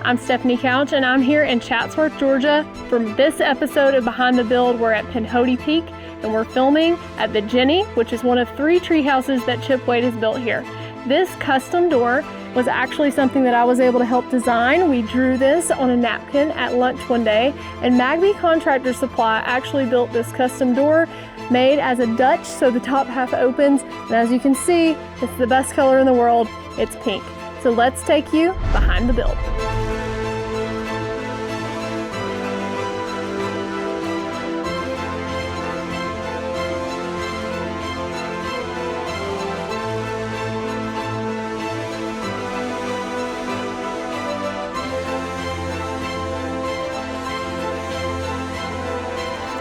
I'm Stephanie Couch, and I'm here in Chatsworth, Georgia. For this episode of Behind the Build, we're at Pinhoti Peak, and we're filming at the Jenny, which is one of 3 tree houses that Chip Wade has built here. This custom door was actually something that I was able to help design. We drew this on a napkin at lunch one day, and Magbee Contractors Supply actually built this custom door made as a Dutch, so the top half opens, and as you can see, it's the best color in the world. It's pink. So let's take you behind the build.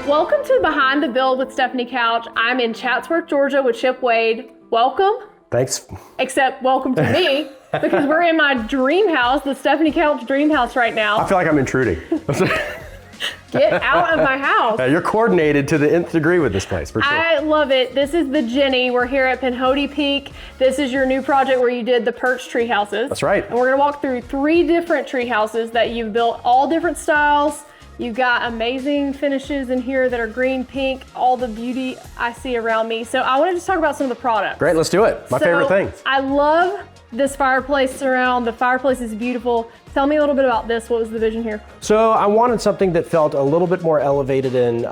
Welcome to Behind the Build with Stephanie Couch. I'm in Chatsworth, Georgia with Chip Wade. Welcome. Thanks. Except welcome to me, because we're in my dream house, the Stephanie Couch dream house right now. I feel like I'm intruding. Get out of my house. You're coordinated to the nth degree with this place, for sure. I love it. This is the Jenny. We're here at Pinhoti Peak. This is your new project where you did the Perch Treehouses. That's right. And we're gonna walk through 3 different tree houses that you've built, all different styles. You've got amazing finishes in here that are green, pink, all the beauty I see around me. So I want to just talk about some of the products. Great, let's do it. My favorite things. I love this fireplace surround. The fireplace is beautiful. Tell me a little bit about this. What was the vision here? So I wanted something that felt a little bit more elevated in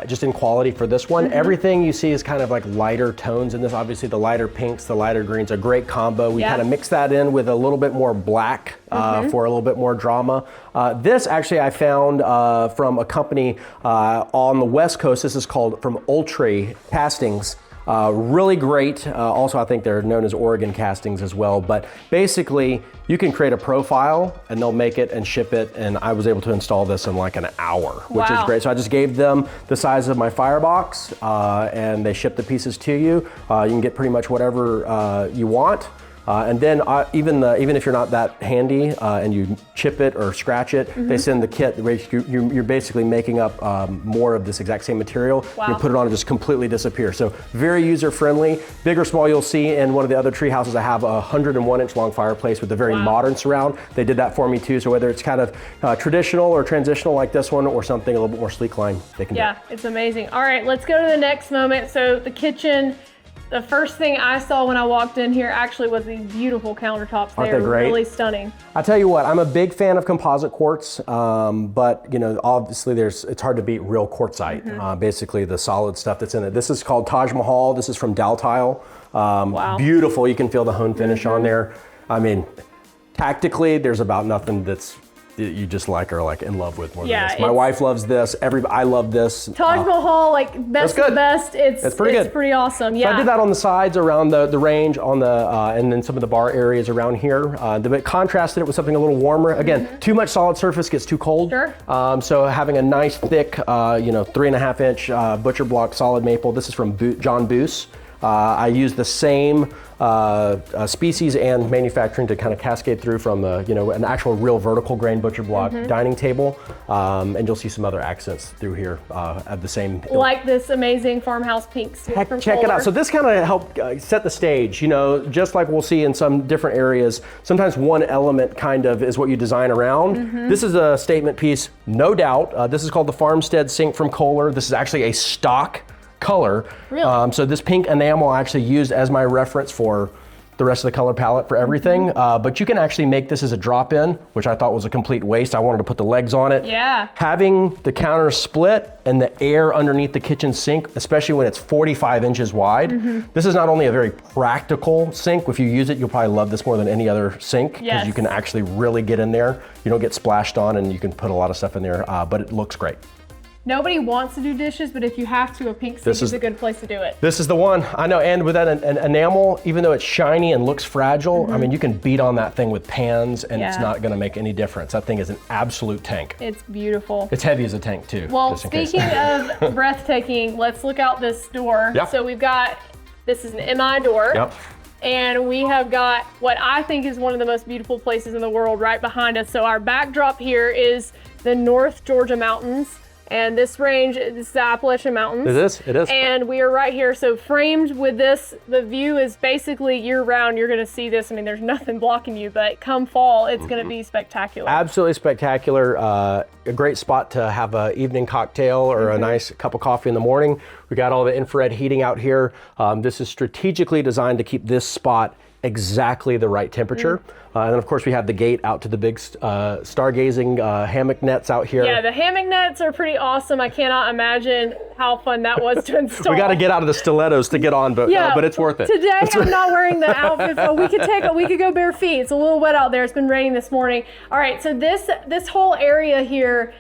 just in quality for this one. Everything you see is kind of like lighter tones in this. Obviously the lighter pinks, the lighter greens, a great combo. We kind of mix that in with a little bit more black for a little bit more drama. This actually I found from a company on the West Coast. This is called from Oltre Castings. Really great. Also, I think they're known as Oregon castings as well. But basically, you can create a profile and they'll make it and ship it. And I was able to install this in like an hour, which is great. So I just gave them the size of my firebox and they ship the pieces to you. You can get pretty much whatever you want. And then even if you're not that handy and you chip it or scratch it, they send the kit. You're basically making up more of this exact same material. You put it on and just completely disappear. So very user friendly. Big or small, you'll see in one of the other tree houses I have a 101-inch long fireplace with a very modern surround. They did that for me too. So whether it's kind of traditional or transitional like this one or something a little bit more sleek line, they can do. Yeah, it's amazing. All right, let's go to the next moment. So the kitchen. The first thing I saw when I walked in here actually was these beautiful countertops. Aren't they great? Really stunning. I tell you what, I'm a big fan of composite quartz, but you know, obviously it's hard to beat real quartzite. Basically the solid stuff that's in it. This is called Taj Mahal. This is from Daltile. Beautiful. You can feel the hone finish on there. I mean, tactically, there's about nothing that's you just like are like in love with more than this. My wife loves this. I love this. Taj Mahal, like best of the best. It's pretty good. It's pretty awesome. Yeah. So I did that on the sides around the range on the and then some of the bar areas around here. But contrasted it with something a little warmer. Again, too much solid surface gets too cold. Sure. So having a nice thick, 3.5-inch butcher block solid maple. This is from John Boos. I use the same species and manufacturing to kind of cascade through from an actual real vertical grain butcher block dining table, and you'll see some other accents through here at the same. Like this amazing farmhouse pinks. Check it out. So this kind of helped set the stage, just like we'll see in some different areas. Sometimes one element kind of is what you design around. This is a statement piece, no doubt. This is called the Farmstead sink from Kohler. This is actually a stock color. Really? So this pink enamel I actually used as my reference for the rest of the color palette for everything. But you can actually make this as a drop-in, which I thought was a complete waste. I wanted to put the legs on it. Yeah. Having the counter split and the air underneath the kitchen sink, especially when it's 45 inches wide. This is not only a very practical sink. If you use it, you'll probably love this more than any other sink because you can actually really get in there. You don't get splashed on and you can put a lot of stuff in there, but it looks great. Nobody wants to do dishes, but if you have to, a pink sink is a good place to do it. This is the one, I know, and with that an enamel, even though it's shiny and looks fragile, I mean, you can beat on that thing with pans and it's not gonna make any difference. That thing is an absolute tank. It's beautiful. It's heavy as a tank too. Well, speaking of breathtaking, let's look out this door. Yep. So we've got, this is an MI door. Yep. And we have got what I think is one of the most beautiful places in the world right behind us. So our backdrop here is the North Georgia mountains. And this range is the Appalachian Mountains. It is. And we are right here. So framed with this, the view is basically year round. You're gonna see this. I mean, there's nothing blocking you, but come fall, it's gonna be spectacular. Absolutely spectacular. A great spot to have an evening cocktail or a nice cup of coffee in the morning. We got all the infrared heating out here. This is strategically designed to keep this spot exactly the right temperature. And then of course we have the gate out to the big stargazing hammock nets out here. Yeah, the hammock nets are pretty awesome. I cannot imagine how fun that was to install. We got to get out of the stilettos to get on, but it's worth it. Today I'm not wearing the outfit. Oh, we could go bare feet. It's a little wet out there. It's been raining this morning. All right, so this whole area here,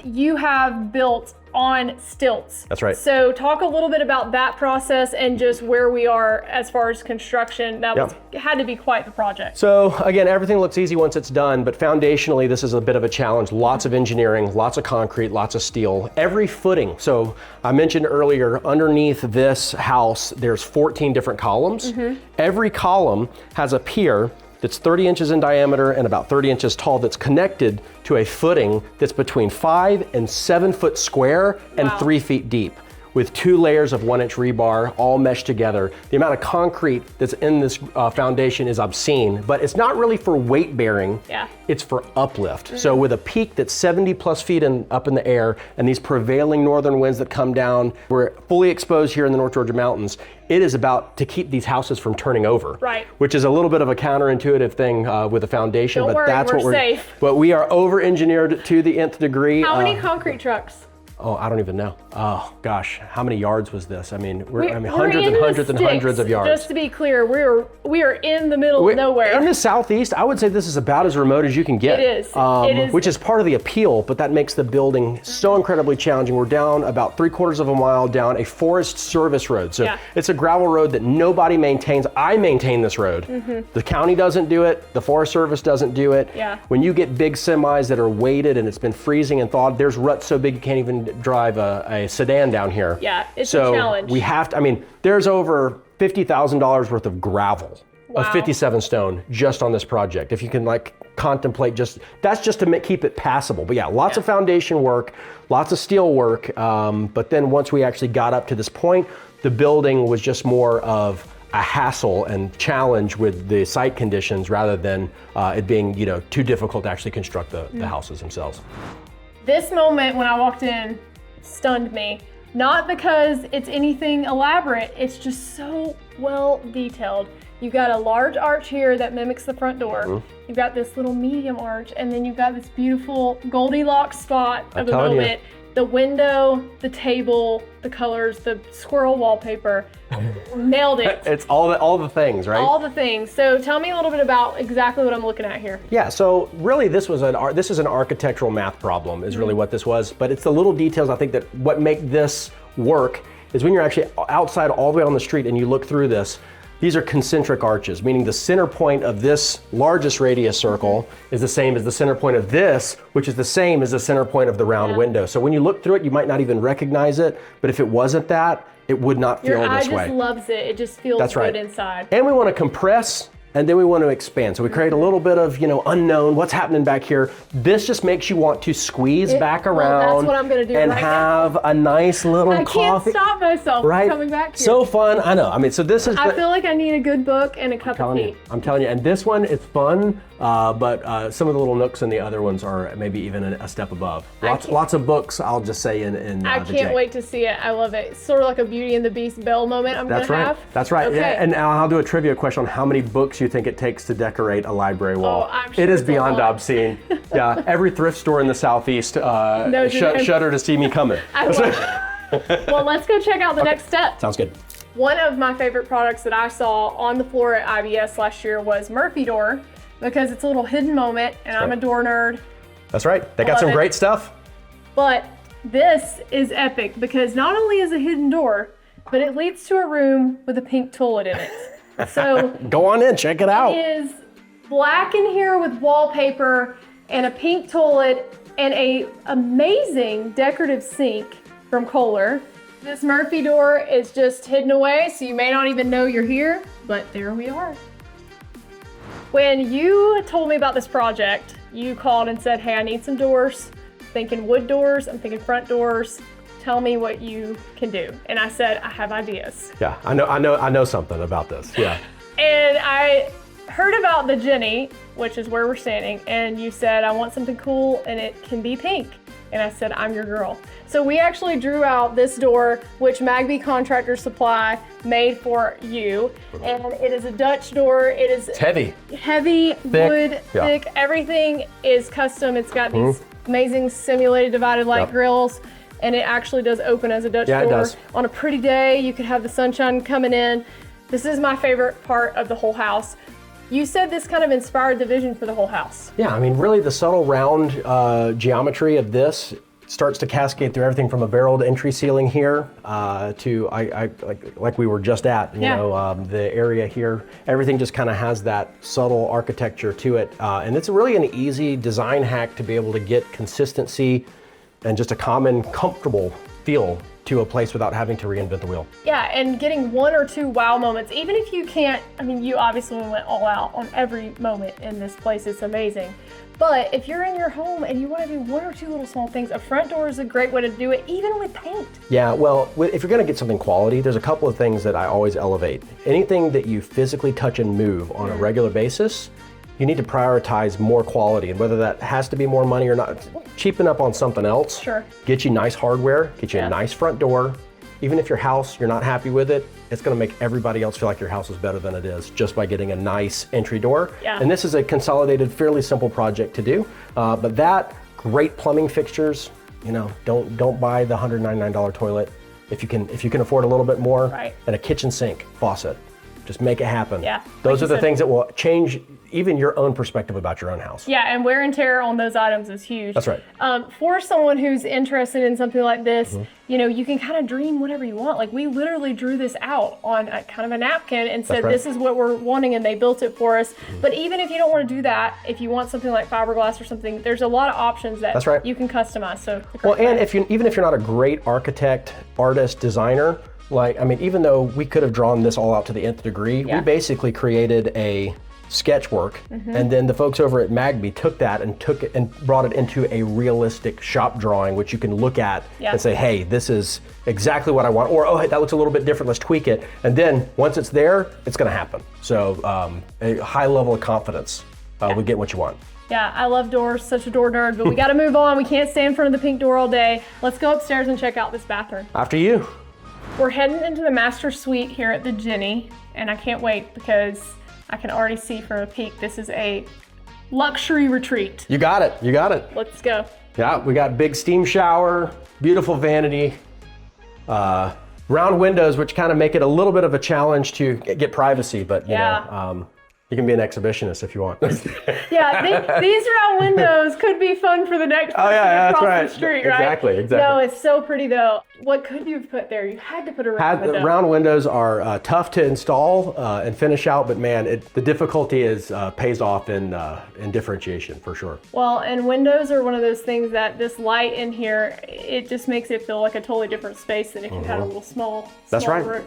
you have built on stilts. That's right. So talk a little bit about that process and just where we are as far as construction. That had to be quite the project. So again, everything looks easy once it's done, but foundationally this is a bit of a challenge. Lots of engineering, lots of concrete, lots of steel. Every footing, so I mentioned earlier, underneath this house, there's 14 different columns. Every column has a pier that's 30 inches in diameter and about 30 inches tall that's connected to a footing that's between 5 and 7 foot square and 3 feet deep, with 2 layers of 1-inch rebar all meshed together. The amount of concrete that's in this foundation is obscene, but it's not really for weight bearing, it's for uplift. So with a peak that's 70 plus feet up in the air and these prevailing northern winds that come down, we're fully exposed here in the North Georgia mountains. It is about to keep these houses from turning over, which is a little bit of a counterintuitive thing with a foundation, Don't but worry, that's what we're safe. But we are over-engineered to the nth degree. How many concrete trucks? Oh, I don't even know. Oh gosh, how many yards was this? I mean, we're hundreds and hundreds and hundreds of yards. Just to be clear, we are in the middle of nowhere. In the southeast, I would say this is about as remote as you can get. It is. Which is part of the appeal, but that makes the building so incredibly challenging. We're down about 3/4 of a mile down a forest service road. So it's a gravel road that nobody maintains. I maintain this road. The county doesn't do it. The Forest Service doesn't do it. When you get big semis that are weighted and it's been freezing and thawed, there's ruts so big you can't even drive a sedan down here. Yeah, it's a challenge. We have to, I mean, there's over $50,000 worth of gravel of 57 stone just on this project. If you can like contemplate that's just to keep it passable. But lots of foundation work, lots of steel work. But then once we actually got up to this point, the building was just more of a hassle and challenge with the site conditions rather than it being, too difficult to actually construct the houses themselves. This moment when I walked in stunned me. Not because it's anything elaborate, it's just so well detailed. You've got a large arch here that mimics the front door. You've got this little medium arch, and then you've got this beautiful Goldilocks spot of the moment. The window, the table, the colors, the squirrel wallpaper. Nailed it. It's all the things, right? All the things. So tell me a little bit about exactly what I'm looking at here. Yeah, so really this is an architectural math problem is really what this was, but it's the little details I think that what make this work is when you're actually outside all the way on the street and you look through this. These are concentric arches, meaning the center point of this largest radius circle is the same as the center point of this, which is the same as the center point of the round window. So when you look through it, you might not even recognize it, but if it wasn't that, it would not feel this way. Your eye just loves it. It just feels good inside. And we want to compress and then we want to expand. So we create a little bit of, unknown, what's happening back here. This just makes you want to squeeze back around that's what I'm gonna do and have a nice little coffee. I can't stop myself from coming back here. So fun, I know. I mean, so this is I feel like I need a good book and a cup of tea. I'm telling you, and this one, it's fun, but some of the little nooks in the other ones are maybe even a step above. Lots of books, I'll just say, in I can't wait to see it. I love it. It's sort of like a Beauty and the Beast Belle moment I'm gonna have. That's right. Okay. Yeah, and I'll do a trivia question on how many books you think it takes to decorate a library wall. Oh, I'm sure it is beyond obscene. Yeah, every thrift store in the southeast shudder to see me coming. Well, let's go check out the next step. Sounds good. One of my favorite products that I saw on the floor at IBS last year was Murphy Door, because it's a little hidden moment, and I'm a door nerd. That's right. They got some great stuff. But this is epic because not only is it a hidden door, but it leads to a room with a pink toilet in it. So go on in, check it out. It is black in here with wallpaper and a pink toilet and a amazing decorative sink from Kohler. This Murphy door is just hidden away, so you may not even know you're here, but there we are. When you told me about this project, you called and said, hey, I need some doors thinking wood doors, I'm thinking front doors. Tell me what you can do. And I said, I have ideas. Yeah, I know something about this, yeah. And I heard about the Jenny, which is where we're standing, and you said, I want something cool and it can be pink. And I said, I'm your girl. So we actually drew out this door, which Magbee Contractors Supply made for you. And it is a Dutch door. It's heavy. Heavy, thick, wood, thick. Everything is custom. It's got these amazing simulated divided light grills. And it actually does open as a Dutch door. It does. On a pretty day, you could have the sunshine coming in. This is my favorite part of the whole house. You said this kind of inspired the vision for the whole house. Yeah, I mean, really the subtle round geometry of this starts to cascade through everything from a barreled entry ceiling here to like we were just at, you know, the area here. Everything just kind of has that subtle architecture to it. And it's really an easy design hack to be able to get consistency and just a common, comfortable feel to a place without having to reinvent the wheel. Yeah, and getting 1 or 2 wow moments, even if you can't, I mean, you obviously went all out on every moment in this place, it's amazing. But if you're in your home and you want to do 1 or 2 little small things, a front door is a great way to do it, even with paint. Yeah, well, if you're gonna get something quality, there's a couple of things that I always elevate. Anything that you physically touch and move on a regular basis, you need to prioritize more quality, and whether that has to be more money or not, cheapen up on something else. Sure. Get you nice hardware, get you a nice front door. Even if your house, you're not happy with it, it's gonna make everybody else feel like your house is better than it is just by getting a nice entry door. Yeah. And this is a consolidated, fairly simple project to do. But that, great plumbing fixtures, you know, don't buy the $199 toilet. If you can afford a little bit more, and a kitchen sink faucet. Just make it happen. Yeah. Those are the things that will change even your own perspective about your own house. Yeah, and wear and tear on those items is huge. That's right. For someone who's interested in something like this, you know, you can kind of dream whatever you want. Like, we literally drew this out on kind of a napkin and said, this is what we're wanting, and they built it for us. But even if you don't want to do that, if you want something like fiberglass or something, there's a lot of options that you can customize. So, well, and even if you're not a great architect, artist, designer, like, I mean, even though we could have drawn this all out to the nth degree, we basically created a sketch work, and then the folks over at Magbee took that and brought it into a realistic shop drawing, which you can look at and say, hey, this is exactly what I want, or oh, hey, that looks a little bit different, let's tweak it. And then once it's there, it's gonna happen. So a high level of confidence with getting what you want. Yeah, I love doors, such a door nerd, but we gotta move on. We can't stay in front of the pink door all day. Let's go upstairs and check out this bathroom. After you. We're heading into the master suite here at the Jenny, and I can't wait because I can already see from a peek, this is a luxury retreat. You got it, you got it. Let's go. Yeah, we got big steam shower, beautiful vanity, round windows, which kind of make it a little bit of a challenge to get privacy, but you know, you can be an exhibitionist if you want. Yeah, these round windows could be fun for the next person across the street, right? Exactly. No, it's so pretty though. What could you have put there? You had to put a round window. Round windows are tough to install and finish out, but man, the difficulty pays off in differentiation for sure. Well, and windows are one of those things that this light in here, it just makes it feel like a totally different space than if you had a little small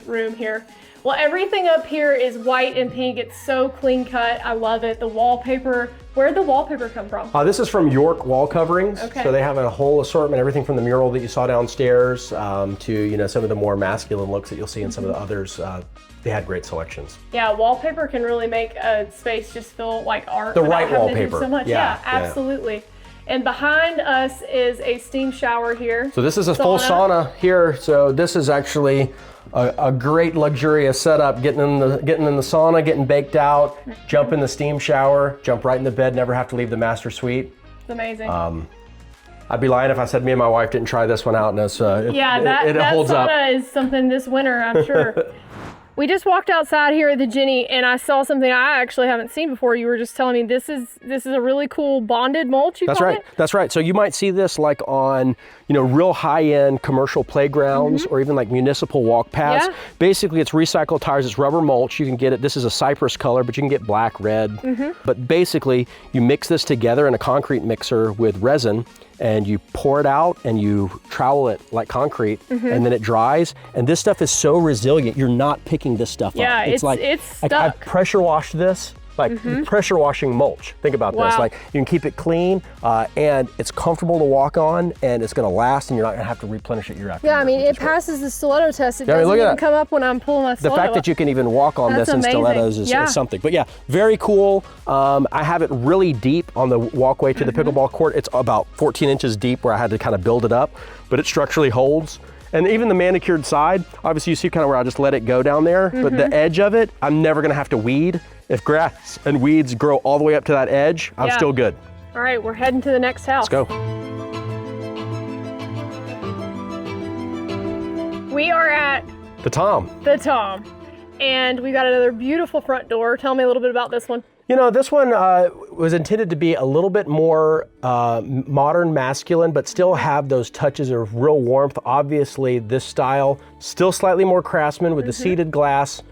room here. Well, everything up here is white and pink. It's so clean cut. I love it. The wallpaper, where'd the wallpaper come from? This is from York Wall Coverings. Okay. So they have a whole assortment, everything from the mural that you saw downstairs to, you know, some of the more masculine looks that you'll see in some of the others. They had great selections. Yeah, wallpaper can really make a space just feel like art. The right wallpaper. So much. Yeah, absolutely. And behind us is a steam shower here. So this is a full sauna here. So this is actually a great luxurious setup, getting in the sauna, getting baked out, jump in the steam shower, jump right in the bed, never have to leave the master suite. It's amazing. I'd be lying if I said me and my wife didn't try this one out, and it holds up. That sauna is something this winter, I'm sure. We just walked outside here at the Jenny, and I saw something I actually haven't seen before. You were just telling me this is a really cool bonded mulch. That's right. That's right. So you might see this like on, you know, real high-end commercial playgrounds or even like municipal walk paths. Yeah. Basically, it's recycled tires. It's rubber mulch. You can get it. This is a cypress color, but you can get black, red. But basically, you mix this together in a concrete mixer with resin, and you pour it out and you trowel it like concrete, and then it dries. And this stuff is so resilient, you're not picking this stuff up. It's like stuck. I've pressure washed this like pressure washing mulch. Think about this. Like you can keep it clean and it's comfortable to walk on and it's gonna last and you're not gonna have to replenish it year after year. Yeah, I mean, it passes the stiletto test. It doesn't even come up when I'm pulling my stiletto The fact that you can even walk on this in stilettos is something. But yeah, very cool. I have it really deep on the walkway to the pickleball court. It's about 14 inches deep where I had to kind of build it up, but it structurally holds. And even the manicured side, obviously you see kind of where I just let it go down there, but the edge of it, I'm never gonna have to weed. If grass and weeds grow all the way up to that edge, I'm still good. All right, we're heading to the next house. Let's go. We are at The Tom. And we got another beautiful front door. Tell me a little bit about this one. You know, this one was intended to be a little bit more modern, masculine, but still have those touches of real warmth. Obviously, this style, still slightly more craftsman with the seated glass.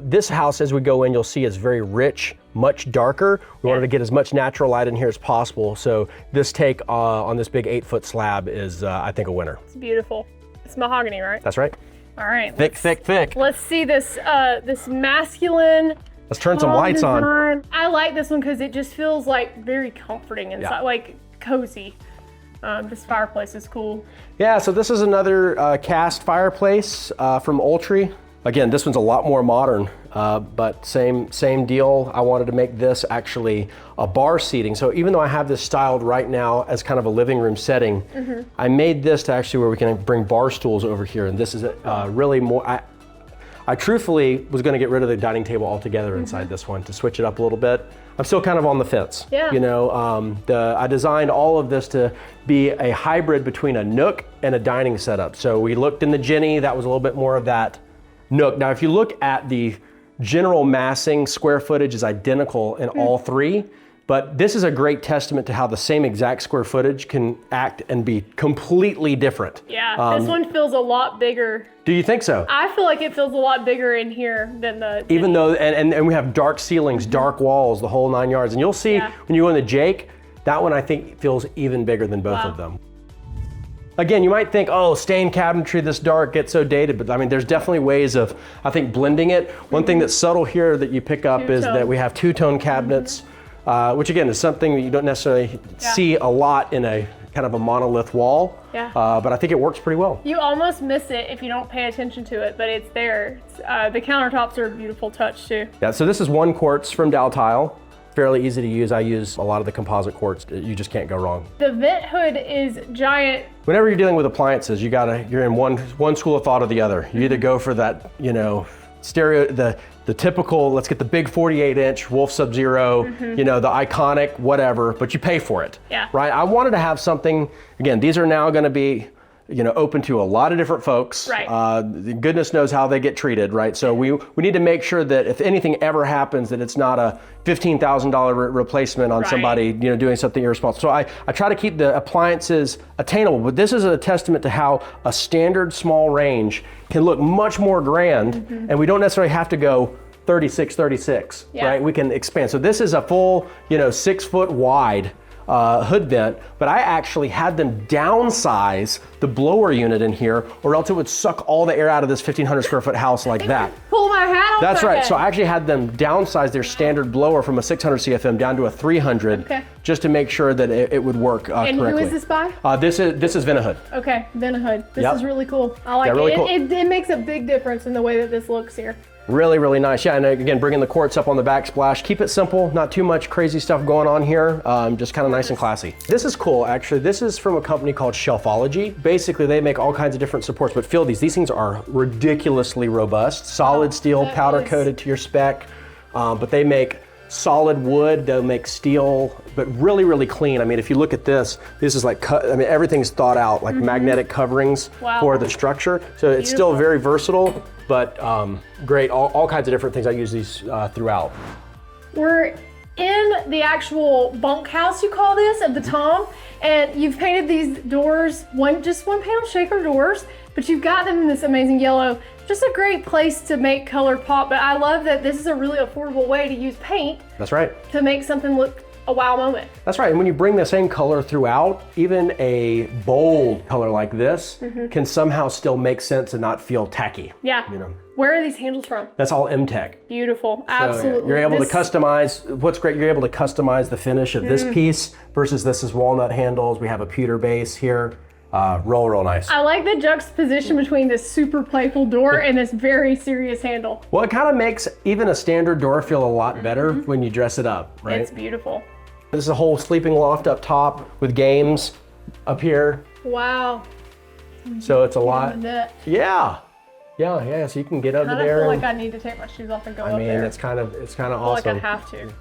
This house, as we go in, you'll see is very rich, much darker. We wanted to get as much natural light in here as possible. So this take on this big 8-foot slab is, I think, a winner. It's beautiful. It's mahogany, right? That's right. All right. Thick. Let's see this, this masculine. Let's turn some lights on. I like this one because it just feels like very comforting inside, like cozy. This fireplace is cool. Yeah, so this is another cast fireplace from Oltre. Again, this one's a lot more modern, but same deal. I wanted to make this actually a bar seating. So even though I have this styled right now as kind of a living room setting, I made this to actually where we can bring bar stools over here. And this is really more, I truthfully was gonna get rid of the dining table altogether inside this one to switch it up a little bit. I'm still kind of on the fence. Yeah. You know, I designed all of this to be a hybrid between a nook and a dining setup. So we looked in the Jenny, that was a little bit more of that nook. Now, if you look at the general massing, square footage is identical in all three, but this is a great testament to how the same exact square footage can act and be completely different. Yeah, this one feels a lot bigger. Do you think so? I feel like it feels a lot bigger in here than the... Even though, and we have dark ceilings, dark walls, the whole 9 yards. And you'll see when you go in the Jake, that one I think feels even bigger than both of them. Again, you might think, oh, stained cabinetry this dark gets so dated, but I mean, there's definitely ways of, I think, blending it. One thing that's subtle here that you pick up is that we have two-tone cabinets, which again is something that you don't necessarily see a lot in a kind of a monolith wall, but I think it works pretty well. You almost miss it if you don't pay attention to it, but it's there. The countertops are a beautiful touch too. Yeah, so this is one quartz from Daltile. Fairly easy to use. I use a lot of the composite quartz. You just can't go wrong. The VentAHood is giant. Whenever you're dealing with appliances, you're in one school of thought or the other. You either go for that, you know, stereo, the typical, let's get the big 48-inch Wolf Sub-Zero, you know, the iconic whatever, but you pay for it, right? I wanted to have something, again, these are now gonna be, you know, open to a lot of different folks. Right. Goodness knows how they get treated, right? So we need to make sure that if anything ever happens, that it's not a $15,000 replacement on somebody, you know, doing something irresponsible. So I try to keep the appliances attainable, but this is a testament to how a standard small range can look much more grand, and we don't necessarily have to go 36, right? We can expand. So this is a full, you know, 6 foot wide hood vent, but I actually had them downsize the blower unit in here, or else it would suck all the air out of this 1,500 square foot house like that. Pull my hat off. That's right. So I actually had them downsize their standard blower from a 600 CFM down to a 300, just to make sure that it would work correctly. And who is this by? This is VentAHood. Okay, VentAHood. This is really cool. I like it. Really cool. It makes a big difference in the way that this looks here. Really, really nice. Yeah, and again, bringing the quartz up on the backsplash. Keep it simple, not too much crazy stuff going on here. Just kind of nice and classy. This is cool, actually. This is from a company called Shelfology. Basically, they make all kinds of different supports, but feel these things are ridiculously robust. Solid steel, powder coated to your spec, but they make solid wood, they'll make steel, but really, really clean. I mean, if you look at this is like, I mean, everything's thought out, like magnetic coverings for the structure. So it's still very versatile, but great, all kinds of different things. I use these throughout. We're in the actual bunkhouse, you call this, of the Tom, and you've painted these doors, just one panel shaker doors, but you've got them in this amazing yellow. Just a great place to make color pop, but I love that this is a really affordable way to use paint. That's right. To make something look a wow moment. That's right, and when you bring the same color throughout, even a bold color like this can somehow still make sense and not feel tacky. Yeah. You know? Where are these handles from? That's all Mtech. Beautiful, absolutely. So, you're able to customize, what's great, you're able to customize the finish of this piece versus this is walnut handles. We have a pewter base here. Real nice. I like the juxtaposition between this super playful door and this very serious handle. Well, it kind of makes even a standard door feel a lot better when you dress it up, right? It's beautiful. This is a whole sleeping loft up top with games up here. Wow. So it's a lot. Yeah. Yeah, so you can get under I there. feel like I need to take my shoes off and go up there. I mean, it's kind of awesome. I feel like I have to.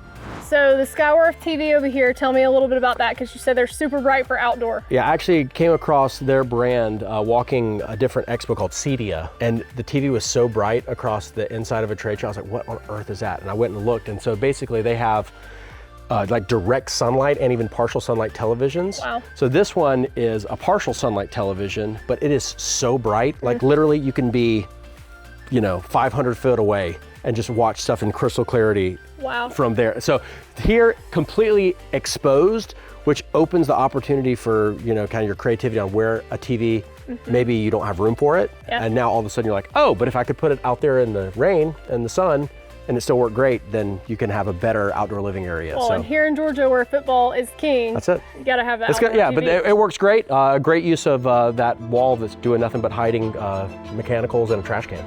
So the SkyWorth TV over here, tell me a little bit about that, because you said they're super bright for outdoor. Yeah, I actually came across their brand walking a different expo called Cedia, and the TV was so bright across the inside of a trade show. I was like, what on earth is that? And I went and looked, and so basically they have like direct sunlight and even partial sunlight televisions. Wow. So this one is a partial sunlight television, but it is so bright, like literally you can be, 500 feet away and just watch stuff in crystal clarity from there. So here, completely exposed, which opens the opportunity for, kind of your creativity on where a TV, maybe you don't have room for it. Yeah. And now all of a sudden you're like, oh, but if I could put it out there in the rain and the sun and it still worked great, then you can have a better outdoor living area. Well, and here in Georgia where football is king, that's it. You gotta have that. Yeah, but it works great. Great use of that wall that's doing nothing but hiding mechanicals and a trash can.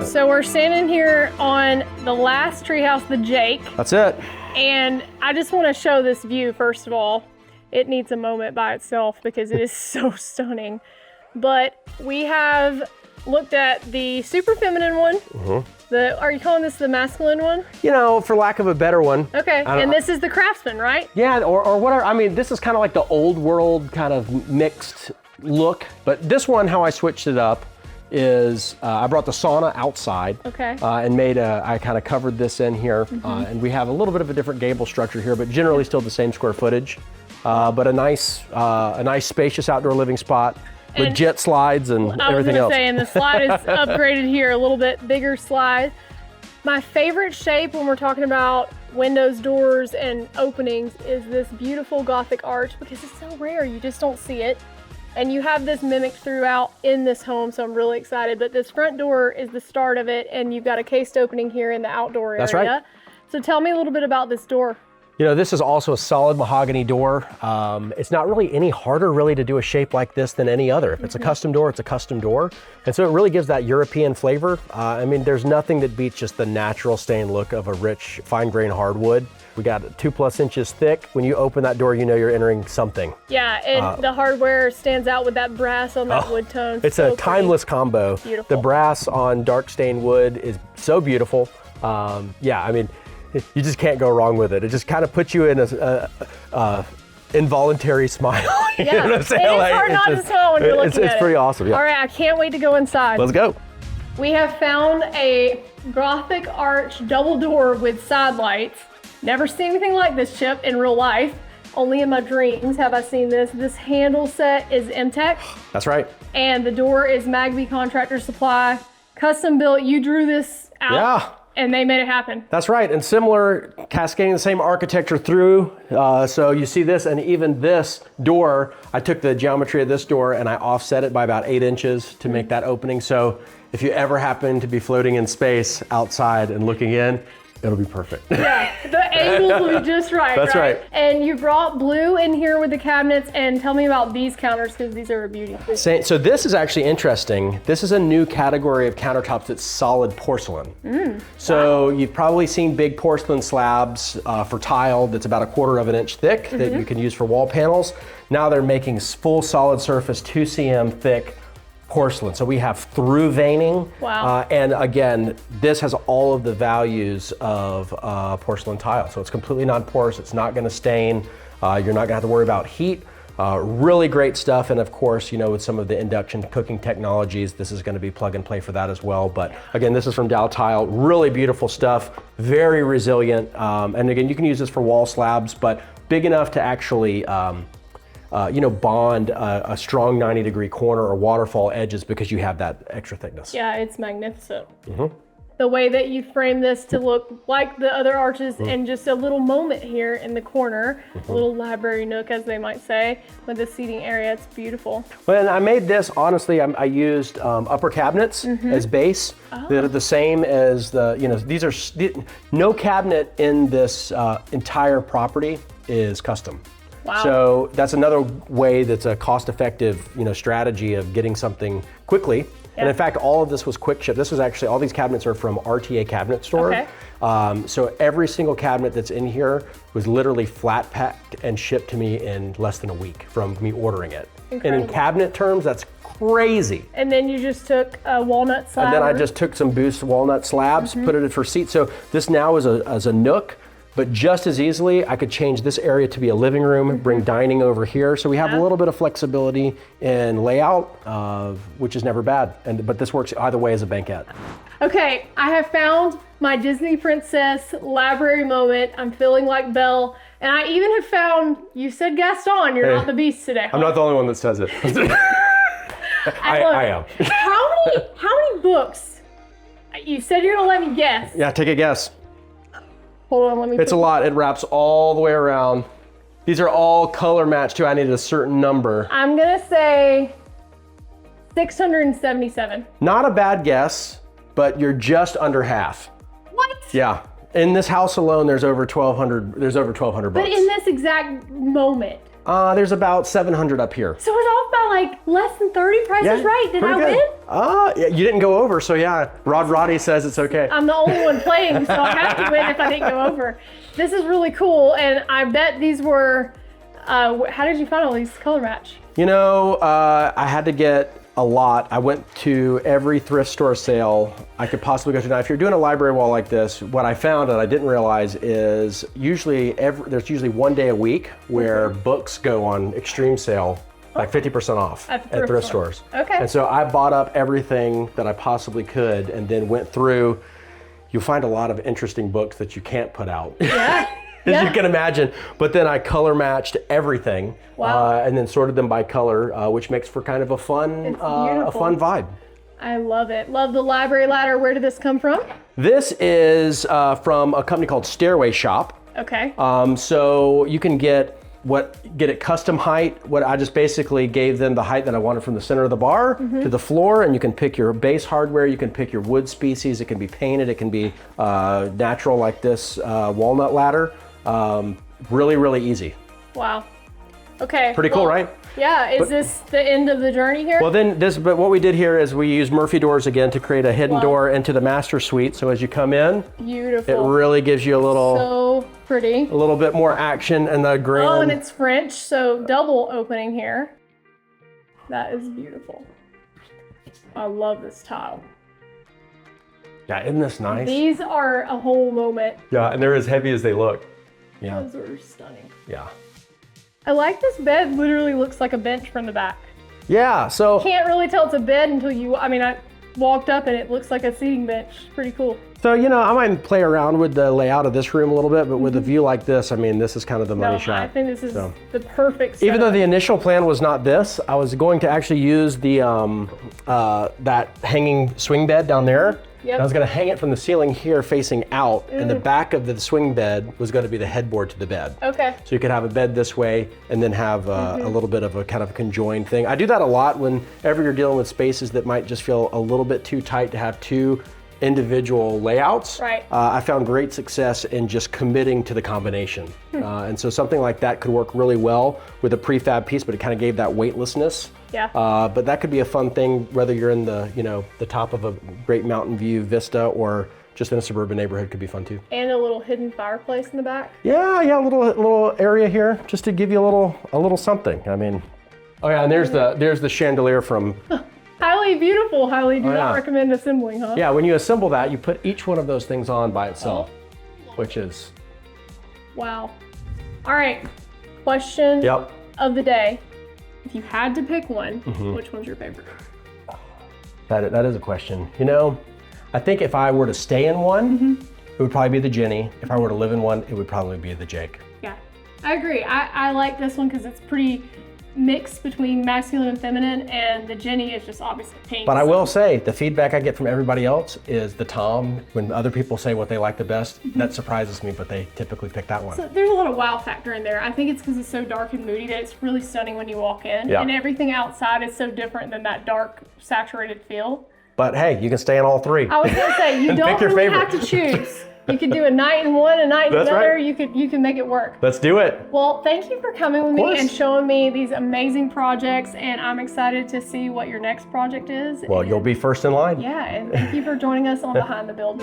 So we're standing here on the last treehouse, the Jake. That's it. And I just want to show this view, first of all. It needs a moment by itself because it is so stunning. But we have looked at the super feminine one. Are you calling this the masculine one? For lack of a better one. Okay, and this is the Craftsman, right? Yeah, or whatever. I mean, this is kind of like the old world kind of mixed look. But this one, how I switched it up is I brought the sauna outside. Okay. And I kind of covered this in here. And we have a little bit of a different gable structure here, but generally still the same square footage. But a nice spacious outdoor living spot. Legit slides and everything else. I was going to say, and the slide is upgraded here, a little bit bigger slide. My favorite shape when we're talking about windows, doors, and openings is this beautiful Gothic arch, because it's so rare, you just don't see it. And you have this mimicked throughout in this home, so I'm really excited. But this front door is the start of it, and you've got a cased opening here in the outdoor area. That's right. So tell me a little bit about this door. This is also a solid mahogany door. It's not really any harder really to do a shape like this than any other. If it's a custom door, it's a custom door. And so it really gives that European flavor. I mean, there's nothing that beats just the natural stain look of a rich, fine grain hardwood. We got 2+ inches thick. When you open that door, you're entering something. Yeah, and the hardware stands out with that brass on that wood tone. It's so a timeless combo. Beautiful. The brass on dark stained wood is so beautiful. I mean, you just can't go wrong with it. It just kind of puts you in a involuntary smile. Yeah, you know what I'm saying? It's hard not to smile when you're looking at it. It's pretty awesome, yeah. All right, I can't wait to go inside. Let's go. We have found a Gothic arch double door with side lights. Never seen anything like this, Chip, in real life. Only in my dreams have I seen this. This handle set is Mtech. That's right. And the door is Magbee Contractors Supply. Custom built, you drew this out. Yeah. And they made it happen. That's right, and similar, cascading the same architecture through. So you see this, and even this door, I took the geometry of this door and I offset it by about 8 inches to make that opening. So if you ever happen to be floating in space outside and looking in, it'll be perfect. Yeah, the angles will be just right. That's right. And you brought blue in here with the cabinets, and tell me about these counters, because these are a beauty. So this is actually interesting. This is a new category of countertops that's solid porcelain. So you've probably seen big porcelain slabs for tile that's about 1/4 inch thick that you can use for wall panels. Now they're making full solid surface 2 cm thick porcelain. So we have through veining. Wow. And again, this has all of the values of porcelain tile. So it's completely non-porous, it's not gonna stain, you're not gonna have to worry about heat. Really great stuff, and of course, with some of the induction cooking technologies, this is gonna be plug and play for that as well. But again, this is from Daltile, really beautiful stuff, very resilient. And again, you can use this for wall slabs, but big enough to actually bond a strong 90-degree corner or waterfall edges because you have that extra thickness. Yeah, it's magnificent. the way that you frame this to look like the other arches, and just a little moment here in the corner, a little library nook, as they might say, with the seating area. It's beautiful. When I made this, honestly, I used upper cabinets as base. They're the same as the, these are, no cabinet in this entire property is custom. Wow. So that's another way that's a cost-effective, strategy of getting something quickly. And in fact, all of this was quick ship. This was actually, all these cabinets are from RTA Cabinet Store. Okay. So every single cabinet that's in here was literally flat packed and shipped to me in less than a week from me ordering it. Incredible. And in cabinet terms, that's crazy. And then you just took a walnut slab. And then I just took some Boost walnut slabs, put it for seats. So this now is a nook. But just as easily, I could change this area to be a living room, bring dining over here. So we have a little bit of flexibility in layout, which is never bad. But this works either way as a banquette. Okay, I have found my Disney princess library moment. I'm feeling like Belle. And I even have found, you said Gaston, you're not the beast today. I'm not the only one that says it. I am. How many books? You said you're gonna let me guess. Yeah, take a guess. Hold on, let me. It's a lot. It wraps all the way around. These are all color matched too. I needed a certain number. I'm gonna say 677. Not a bad guess, but you're just under half. What? Yeah. In this house alone, there's over 1,200. There's over 1,200 books. But in this exact moment. There's about 700 up here. So it's off by like less than 30. Price is right. Did I win? Yeah, you didn't go over, so yeah. Roddy says it's okay. I'm the only one playing, so I have to win if I didn't go over. This is really cool, and I bet these were. How did you find all these color match? I had to get a lot. I went to every thrift store sale I could possibly go to. Now, if you're doing a library wall like this, what I found that I didn't realize is there's usually one day a week where books go on extreme sale, like 50% off at thrift stores. Okay. And so I bought up everything that I possibly could and then went through. You'll find a lot of interesting books that you can't put out. Yeah. As you can imagine, but then I color matched everything, and then sorted them by color, which makes for kind of a fun vibe. I love it. Love the library ladder. Where did this come from? This is from a company called Stairway Shop. Okay. So you can get it custom height. What I just basically gave them the height that I wanted from the center of the bar to the floor, and you can pick your base hardware. You can pick your wood species. It can be painted. It can be natural like this walnut ladder. Really, really easy. Wow. Okay. Pretty cool, right? Yeah. Is this the end of the journey here? Well, but what we did here is we used Murphy doors again to create a hidden door into the master suite. So as you come in, beautiful. It really gives you a little, so pretty, a little bit more action and the grand. Oh, and it's French, so double opening here. That is beautiful. I love this tile. Yeah, isn't this nice? These are a whole moment. Yeah, and they're as heavy as they look. Yeah. Those are stunning. Yeah. I like this bed. Literally looks like a bench from the back. Yeah, so. Can't really tell it's a bed until I walked up and it looks like a seating bench. Pretty cool. So, I might play around with the layout of this room a little bit, but with a view like this, this is kind of the money shot. I think this is the perfect setup. Even though the initial plan was not this, I was going to actually use the that hanging swing bed down there. Yep. I was going to hang it from the ceiling here facing out, and the back of the swing bed was going to be the headboard to the bed. Okay. So you could have a bed this way and then have a little bit of a kind of a conjoined thing. I do that a lot whenever you're dealing with spaces that might just feel a little bit too tight to have two individual layouts. Right. I found great success in just committing to the combination. And so something like that could work really well with a prefab piece, but it kind of gave that weightlessness. Yeah. But that could be a fun thing, whether you're in the top of a great mountain view vista or just in a suburban neighborhood, could be fun too. And a little hidden fireplace in the back. Yeah, a little area here just to give you a little something. Oh yeah, and there's the chandelier from. Highly beautiful. Highly do not recommend assembling, huh? Yeah, when you assemble that, you put each one of those things on by itself, which is. Wow. All right. Question of the day. If you had to pick one, which one's your favorite? That is a question. I think if I were to stay in one, it would probably be the Jenny. If I were to live in one, it would probably be the Jake. Yeah, I agree. I like this one because it's pretty mix between masculine and feminine, and the Jenny is just obviously pink. But I will say, the feedback I get from everybody else is the Tom. When other people say what they like the best, that surprises me, but they typically pick that one. So there's a lot of wow factor in there. I think it's because it's so dark and moody that it's really stunning when you walk in. Yeah. And everything outside is so different than that dark, saturated feel. But hey, you can stay in all three. I was gonna say, you don't your really favorite. have to choose. You could do a night in one, a night in That's another. right. You can make it work. Let's do it. Well, thank you for coming with me course. and showing me these amazing projects, and I'm excited to see what your next project is. Well, and, you'll be first in line. Yeah, and thank you for joining us on Behind the Build.